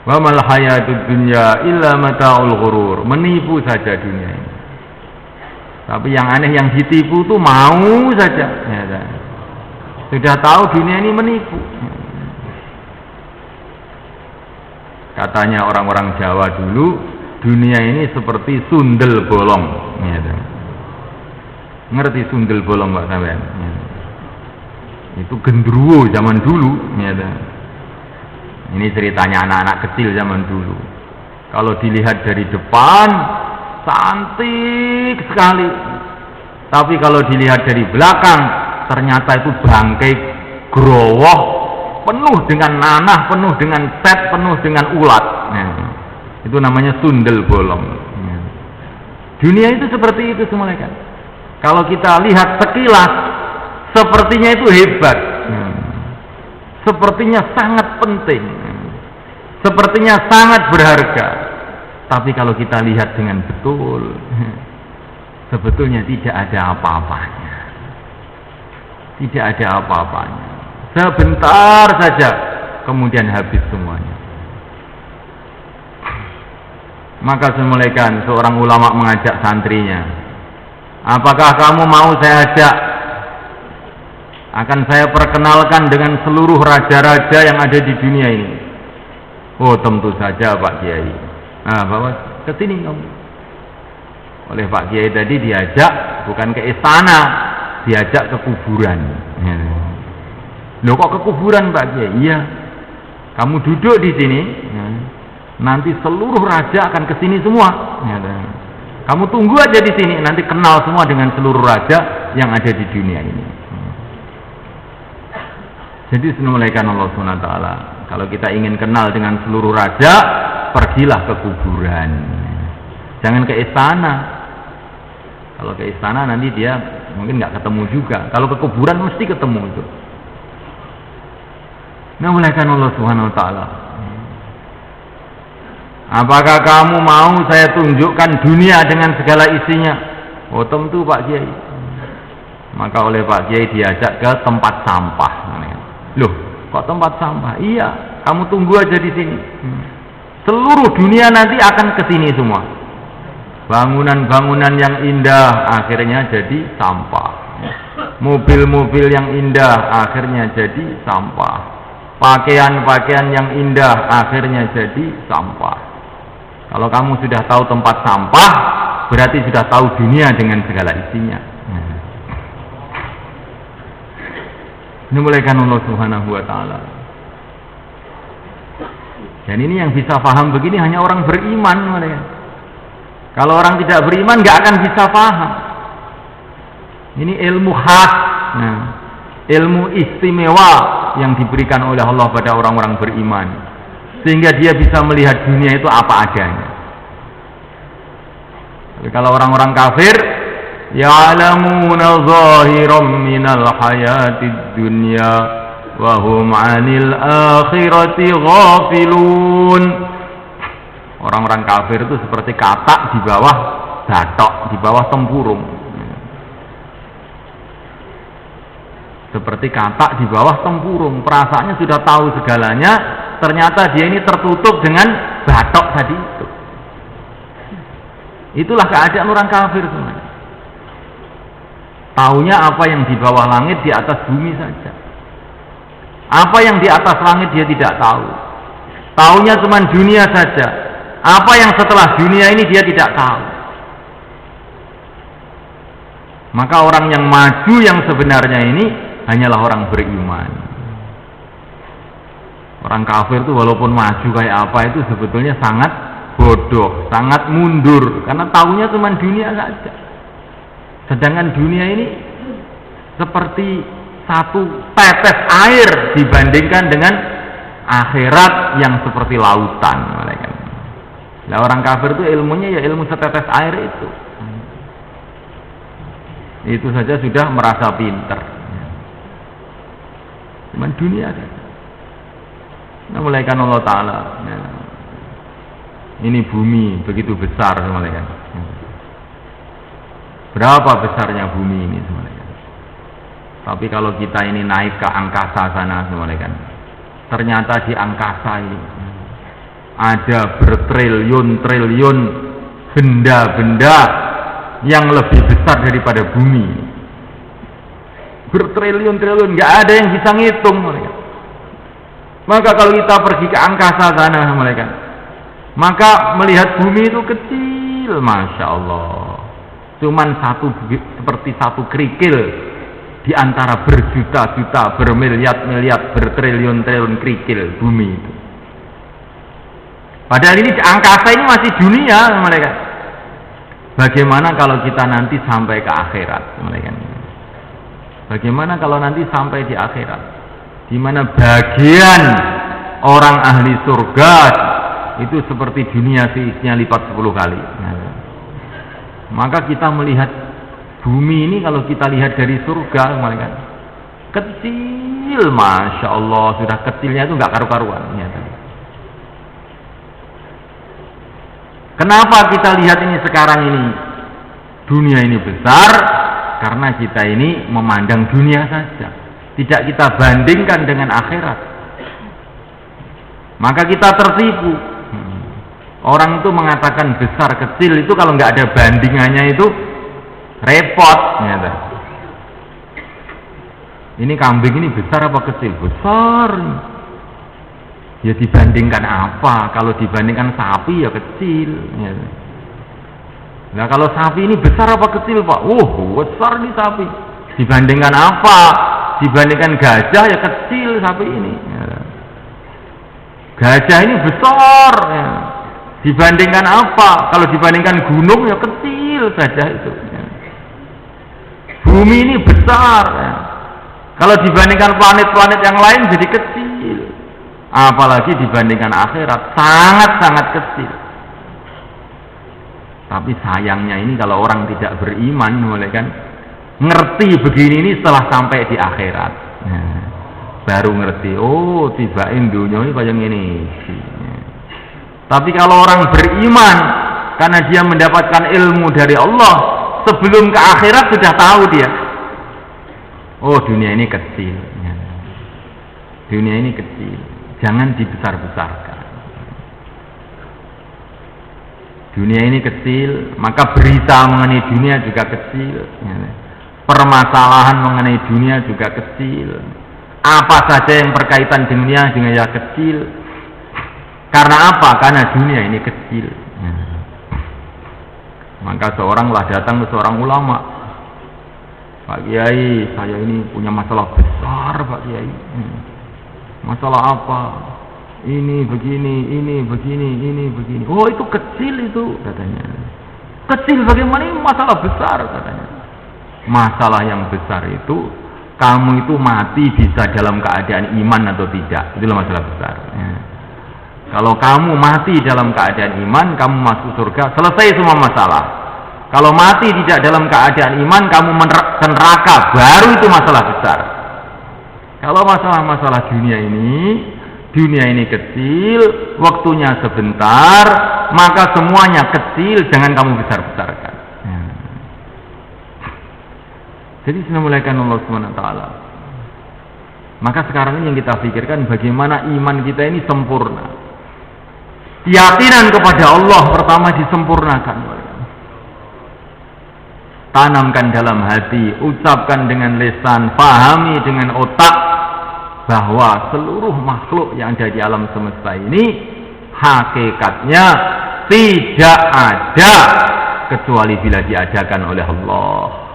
Wa mal hayatud dunya illa mata'ul ghurur. Menipu saja dunia ini. Tapi yang aneh, yang ditipu tuh mau saja. Ya, sudah tahu dunia ini menipu. Katanya orang-orang Jawa dulu, dunia ini seperti sundel bolong. Ya, ngerti sundel bolong Pak sampean? Ya. Itu gendruwo zaman dulu. Ya, ini ceritanya anak-anak kecil zaman dulu. Kalau dilihat dari depan cantik sekali, tapi kalau dilihat dari belakang ternyata itu bangkai growoh, penuh dengan nanah, penuh dengan set, penuh dengan ulat. Nah, itu namanya sundel bolong. Nah, dunia itu seperti itu semua kan. Kalau kita lihat sekilas sepertinya itu hebat, sepertinya sangat penting, sepertinya sangat berharga. Tapi kalau kita lihat dengan betul, sebetulnya tidak ada apa-apanya. Tidak ada apa-apanya. Sebentar saja, kemudian habis semuanya. Maka semulaikan seorang ulama mengajak santrinya, apakah kamu mau saya ajak? Akan saya perkenalkan dengan seluruh raja-raja yang ada di dunia ini. Oh, tentu saja Pak Kiai. Nah, bawa ke sini kamu. Oleh Pak Kiai tadi diajak bukan ke istana, diajak ke kuburan. Loh kok ke kuburan Pak Kiai? Iya. Kamu duduk di sini, nanti seluruh raja akan ke sini semua. Kamu tunggu aja di sini, nanti kenal semua dengan seluruh raja yang ada di dunia ini. Jadi senulaikan Allah SWT, kalau kita ingin kenal dengan seluruh raja, pergilah ke kuburan, jangan ke istana. Kalau ke istana nanti dia mungkin nggak ketemu juga. Kalau ke kuburan mesti ketemu itu. Senulaikan Allah Subhanahu Wa Taala. Apakah kamu mau saya tunjukkan dunia dengan segala isinya? Oh tentu Pak Kiai. Maka oleh Pak Kiai diajak ke tempat sampah. Loh, kok tempat sampah? Iya, kamu tunggu aja di sini. Seluruh dunia nanti akan ke sini semua. Bangunan-bangunan yang indah akhirnya jadi sampah. Mobil-mobil yang indah akhirnya jadi sampah. Pakaian-pakaian yang indah akhirnya jadi sampah. Kalau kamu sudah tahu tempat sampah, berarti sudah tahu dunia dengan segala isinya. Dimulaikan Allah Subhanahu Wa Taala. Dan ini yang bisa paham begini hanya orang beriman. Kalau orang tidak beriman nggak akan bisa paham. Ini ilmu khas, ilmu istimewa yang diberikan oleh Allah pada orang-orang beriman, sehingga dia bisa melihat dunia itu apa adanya. Tapi kalau orang-orang kafir, ya'lamuna zahiran minal hayatid dunya wa hum 'anil akhirati ghafilun. Orang-orang kafir itu seperti katak di bawah batok, di bawah tempurung. Seperti katak di bawah tempurung, perasaannya sudah tahu segalanya, ternyata dia ini tertutup dengan batok tadi itu. Itulah keadaan orang kafir semuanya. Taunya apa yang di bawah langit, di atas bumi saja. Apa yang di atas langit dia tidak tahu. Taunya cuma dunia saja. Apa yang setelah dunia ini dia tidak tahu. Maka orang yang maju yang sebenarnya ini hanyalah orang beriman. Orang kafir itu walaupun maju kayak apa itu sebetulnya sangat bodoh, sangat mundur, karena taunya cuma dunia saja. Sedangkan dunia ini seperti satu tetes air dibandingkan dengan akhirat yang seperti lautan. Nah, orang kafir itu ilmunya ya ilmu setetes air itu. Itu saja sudah merasa pinter. Cuman dunia saja. Nah, mulaikan Allah Ta'ala. Nah, ini bumi begitu besar mulaikan. Berapa besarnya bumi ini semuanya. Tapi kalau kita ini naik ke angkasa sana semuanya kan, ternyata di angkasa ini ada bertriliun-triliun benda-benda yang lebih besar daripada bumi. Bertriliun-triliun, nggak ada yang bisa ngitung mereka. Maka kalau kita pergi ke angkasa sana mereka, maka melihat bumi itu kecil, masya Allah, cuman seperti satu kerikil di antara berjuta-juta, bermiliar-miliar, bertriliun-triliun kerikil bumi itu. Padahal ini angkasa ini masih dunia mereka. Bagaimana kalau kita nanti sampai ke akhirat mereka? Bagaimana kalau nanti sampai di akhirat, di mana bagian orang ahli surga itu seperti dunia seisinya lipat 10 kali. Maka kita melihat bumi ini, kalau kita lihat dari surga mereka kecil, masya Allah, sudah kecilnya itu nggak karu-karuan. Kenapa kita lihat ini sekarang ini dunia ini besar? Karena kita ini memandang dunia saja, tidak kita bandingkan dengan akhirat. Maka kita tertipu. Orang itu mengatakan besar kecil itu kalau nggak ada bandingannya itu repot. Ini kambing ini besar apa kecil? Besar. Ya dibandingkan apa? Kalau dibandingkan sapi ya kecil. Nah kalau sapi ini besar apa kecil Pak? Besar nih sapi. Dibandingkan apa? Dibandingkan gajah ya kecil sapi ini. Gajah ini besar. Dibandingkan apa? Kalau dibandingkan gunung ya kecil gajah itu. Bumi ini besar. Kalau dibandingkan planet-planet yang lain jadi kecil. Apalagi dibandingkan akhirat sangat-sangat kecil. Tapi sayangnya ini kalau orang tidak beriman, mulai kan ngerti begini ini setelah sampai di akhirat, baru ngerti. Oh, tibain dunia ini kayak gini. Tapi kalau orang beriman, karena dia mendapatkan ilmu dari Allah, sebelum ke akhirat sudah tahu dia. Oh, dunia ini kecil. Dunia ini kecil. Jangan dibesar-besarkan. Dunia ini kecil, maka berita mengenai dunia juga kecil. Permasalahan mengenai dunia juga kecil. Apa saja yang berkaitan dengan dunia ya kecil. Karena apa? Karena dunia ini kecil. Maka seorang lah datang ke seorang ulama. Pak Kiai, saya ini punya masalah besar Pak Kiai. Masalah apa? Ini begini, ini begini, ini begini. Oh itu kecil itu katanya. Kecil bagaimana? Ini masalah besar katanya. Masalah yang besar itu kamu itu mati bisa dalam keadaan iman atau tidak. Itulah masalah besar. Kalau kamu mati dalam keadaan iman, kamu masuk surga, selesai semua masalah. Kalau mati tidak dalam keadaan iman, kamu ke neraka, baru itu masalah besar. Kalau masalah-masalah dunia ini kecil, waktunya sebentar, maka semuanya kecil, jangan kamu besar-besarkan. Jadi dinamulakan Allah SWT. Maka sekarang ini yang kita pikirkan bagaimana iman kita ini sempurna. Keyakinan kepada Allah pertama disempurnakan. Tanamkan dalam hati, ucapkan dengan lisan, pahami dengan otak, bahwa seluruh makhluk yang ada di alam semesta ini hakikatnya tidak ada kecuali bila diadakan oleh Allah.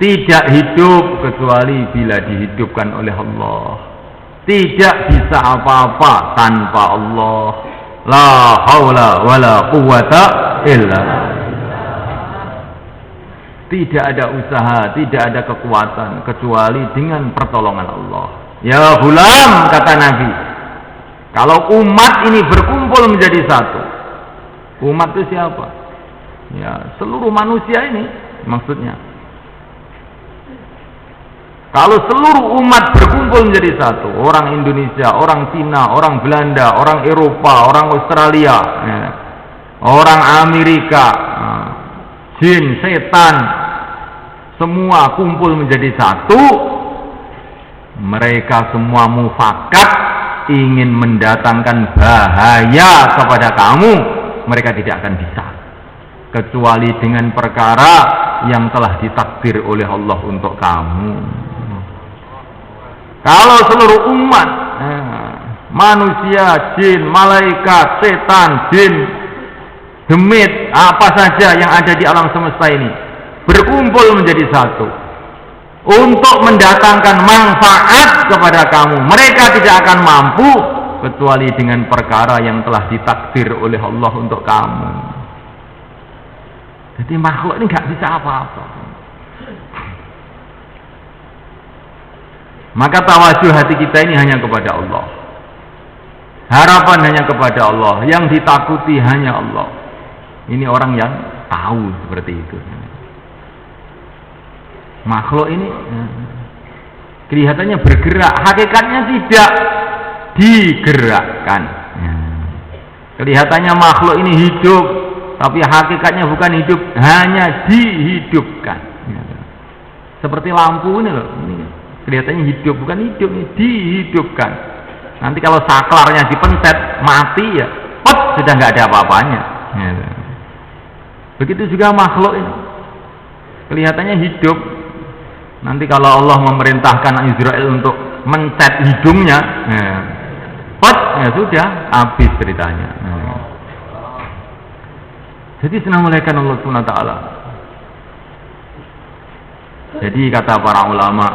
Tidak hidup kecuali bila dihidupkan oleh Allah. Tidak bisa apa-apa tanpa Allah. La haula wala quwwata illa. Tidak ada usaha, tidak ada kekuatan kecuali dengan pertolongan Allah. Ya gulam, kata Nabi, kalau umat ini berkumpul menjadi satu, umat itu siapa? Ya seluruh manusia ini maksudnya. Kalau seluruh umat berkumpul menjadi satu, orang Indonesia, orang Cina, orang Belanda, orang Eropa, orang Australia, orang Amerika, jin, setan, semua kumpul menjadi satu, mereka semua mufakat ingin mendatangkan bahaya kepada kamu, mereka tidak akan bisa, kecuali dengan perkara yang telah ditakdir oleh Allah untuk kamu. Kalau seluruh umat, manusia, jin, malaikat, setan, jin, demit, apa saja yang ada di alam semesta ini berkumpul menjadi satu untuk mendatangkan manfaat kepada kamu, mereka tidak akan mampu kecuali dengan perkara yang telah ditakdir oleh Allah untuk kamu. Jadi makhluk ini nggak bisa apa-apa. Maka tawajuh hati kita ini hanya kepada Allah, harapan hanya kepada Allah, yang ditakuti hanya Allah. Ini orang yang tahu seperti itu. Makhluk ini kelihatannya bergerak, hakikatnya tidak digerakkan. Kelihatannya makhluk ini hidup, tapi hakikatnya bukan hidup, hanya dihidupkan. Seperti lampu ini loh, ini kelihatannya hidup, bukan hidup, ini dihidupkan. Nanti kalau saklarnya dipencet mati ya, sudah nggak ada apa-apanya. Begitu juga makhluk ini, kelihatannya hidup. Nanti kalau Allah memerintahkan Israel untuk mencet hidungnya, ya sudah, habis ceritanya. Jadi senamulaikan Allah SWT. Jadi kata para ulama,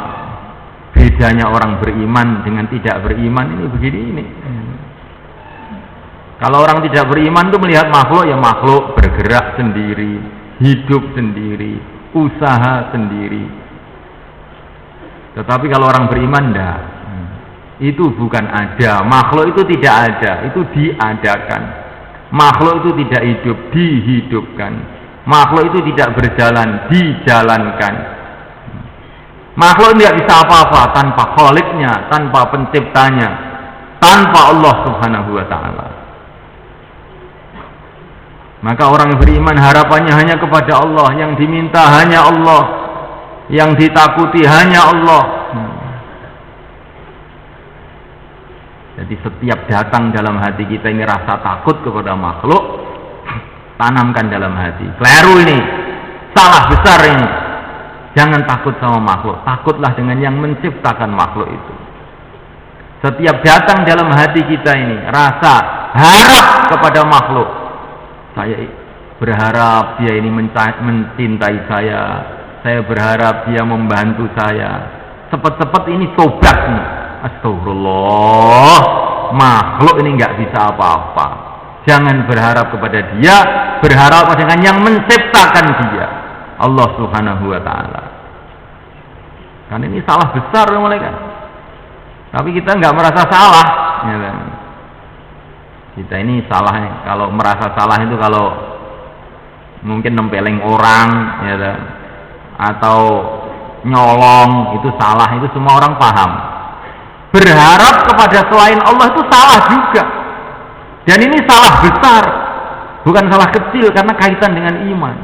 bedanya orang beriman dengan tidak beriman ini begini ini. Kalau orang tidak beriman itu melihat makhluk, ya makhluk bergerak sendiri, hidup sendiri, usaha sendiri. Tetapi kalau orang beriman enggak. Itu bukan ada, makhluk itu tidak ada, itu diadakan. Makhluk itu tidak hidup, dihidupkan. Makhluk itu tidak berjalan, dijalankan. Makhluk tidak bisa apa-apa tanpa Khaliknya, tanpa penciptanya, tanpa Allah Subhanahu wa ta'ala. Maka orang yang beriman harapannya hanya kepada Allah, yang diminta hanya Allah, yang ditakuti hanya Allah. Jadi setiap datang dalam hati kita ini rasa takut kepada makhluk, tanamkan dalam hati. Keliru ini, salah besar ini. Jangan takut sama makhluk, takutlah dengan yang menciptakan makhluk itu. Setiap datang dalam hati kita ini rasa harap kepada makhluk. Saya berharap dia ini mencintai saya berharap dia membantu saya. Cepat-cepat ini tobat nih. Astagfirullah, makhluk ini nggak bisa apa-apa. Jangan berharap kepada dia, berharap dengan yang menciptakan dia, Allah Subhanahu wa ta'ala. Kan ini salah besar mereka. Tapi kita nggak merasa salah, ya kan? Kita ini salah, kalau merasa salah itu kalau mungkin nempeleng orang, ya kan? Atau nyolong, itu salah, itu semua orang paham. Berharap kepada selain Allah itu salah juga, dan ini salah besar, bukan salah kecil, karena kaitan dengan iman.